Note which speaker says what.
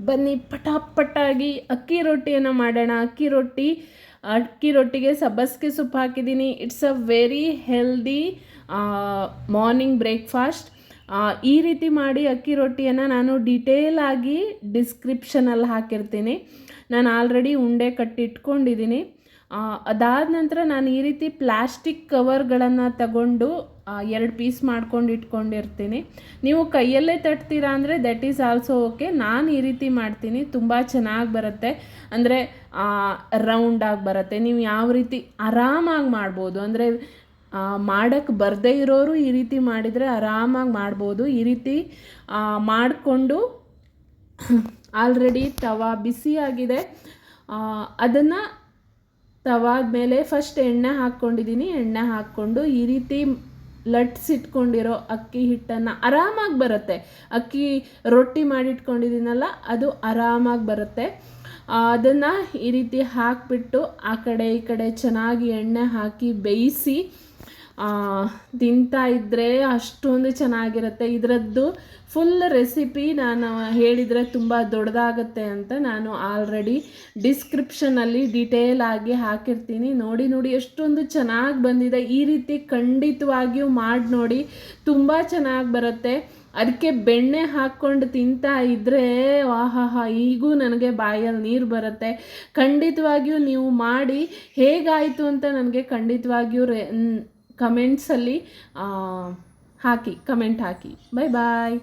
Speaker 1: ಬನ್ನಿ ಪಟಾಪಟ್ಟಾಗಿ ಅಕ್ಕಿ ರೊಟ್ಟಿಯನ್ನು ಮಾಡೋಣ. ಅಕ್ಕಿ ರೊಟ್ಟಿಗೆ ಸಬ್ಬಸಿಗೆ ಸೊಪ್ಪು ಹಾಕಿದ್ದೀನಿ. It's a very healthy morning breakfast. ಈ ರೀತಿ ಮಾಡಿ ಅಕ್ಕಿ ರೊಟ್ಟಿಯನ್ನು ನಾನು ಡಿಟೇಲ್ ಆಗಿ ಡಿಸ್ಕ್ರಿಪ್ಷನಲ್ಲಿ ಹಾಕಿರ್ತೀನಿ. ನಾನು ಆಲ್ರೆಡಿ ಉಂಡೆ ಕಟ್ಟಿಟ್ಕೊಂಡಿದ್ದೀನಿ. ಅದಾದ ನಂತರ ನಾನು ಈ ರೀತಿ ಪ್ಲಾಸ್ಟಿಕ್ ಕವರ್ಗಳನ್ನು ತಗೊಂಡು 2 ಪೀಸ್ ಮಾಡ್ಕೊಂಡು ಇಟ್ಕೊಂಡಿರ್ತೀನಿ. ನೀವು ಕೈಯಲ್ಲೇ ತಟ್ತೀರಾ ಅಂದರೆ ದಟ್ ಈಸ್ ಆಲ್ಸೋ ಓಕೆ. ನಾನು ಈ ರೀತಿ ಮಾಡ್ತೀನಿ, ತುಂಬ ಚೆನ್ನಾಗಿ ಬರುತ್ತೆ. ಅಂದರೆ ರೌಂಡಾಗಿ ಬರುತ್ತೆ. ನೀವು ಯಾವ ರೀತಿ ಆರಾಮಾಗಿ ಮಾಡ್ಬೋದು, ಅಂದರೆ ಮಾಡೋಕ್ಕೆ ಬರದೇ ಇರೋರು ಈ ರೀತಿ ಮಾಡಿದರೆ ಆರಾಮಾಗಿ ಮಾಡ್ಬೋದು. ಈ ರೀತಿ ಮಾಡಿಕೊಂಡು ಆಲ್ರೆಡಿ ತವಾ ಬಿಸಿಯಾಗಿದೆ. ಅದನ್ನು ತವಾದ ಮೇಲೆ ಫಸ್ಟ್ ಎಣ್ಣೆ ಹಾಕ್ಕೊಂಡಿದ್ದೀನಿ. ಎಣ್ಣೆ ಹಾಕ್ಕೊಂಡು ಈ ರೀತಿ ಲಟ್ಸಿಟ್ಕೊಂಡಿರೋ ಅಕ್ಕಿ ಹಿಟ್ಟನ್ನು ಆರಾಮಾಗಿ ಬರುತ್ತೆ. ಅಕ್ಕಿ ರೊಟ್ಟಿ ಮಾಡಿಟ್ಕೊಂಡಿದ್ದೀನಲ್ಲ ಅದು ಆರಾಮಾಗಿ ಬರುತ್ತೆ. ಅದನ್ನು ಈ ರೀತಿ ಹಾಕಿಬಿಟ್ಟು ಆ ಕಡೆ ಈ ಕಡೆ ಚೆನ್ನಾಗಿ ಎಣ್ಣೆ ಹಾಕಿ ಬೇಯಿಸಿ ತಿಂತಾ ಇದ್ದರೆ ಅಷ್ಟೊಂದು ಚೆನ್ನಾಗಿರುತ್ತೆ. ಇದರದ್ದು ಫುಲ್ ರೆಸಿಪಿ ನಾನು ಹೇಳಿದರೆ ತುಂಬ ದೊಡ್ಡದಾಗುತ್ತೆ ಅಂತ ನಾನು ಆಲ್ರೆಡಿ ಡಿಸ್ಕ್ರಿಪ್ಷನಲ್ಲಿ ಡೀಟೇಲ್ ಆಗಿ ಹಾಕಿರ್ತೀನಿ. ನೋಡಿ ಎಷ್ಟೊಂದು ಚೆನ್ನಾಗಿ ಬಂದಿದೆ. ಈ ರೀತಿ ಖಂಡಿತವಾಗಿಯೂ ಮಾಡಿ ನೋಡಿ, ತುಂಬ ಚೆನ್ನಾಗಿ ಬರುತ್ತೆ. ಅದಕ್ಕೆ ಬೆಣ್ಣೆ ಹಾಕ್ಕೊಂಡು ತಿಂತಾ ಇದ್ದರೆ ಆಹಾಹಾ, ಈಗೂ ನನಗೆ ಬಾಯಲ್ಲಿ ನೀರು ಬರುತ್ತೆ. ಖಂಡಿತವಾಗಿಯೂ ನೀವು ಮಾಡಿ ಹೇಗಾಯಿತು ಅಂತ ನನಗೆ ಖಂಡಿತವಾಗಿಯೂ ಕಮೆಂಟ್ಸಲ್ಲಿ ಕಮೆಂಟ್ ಹಾಕಿ. ಬಾಯ್ ಬಾಯ್.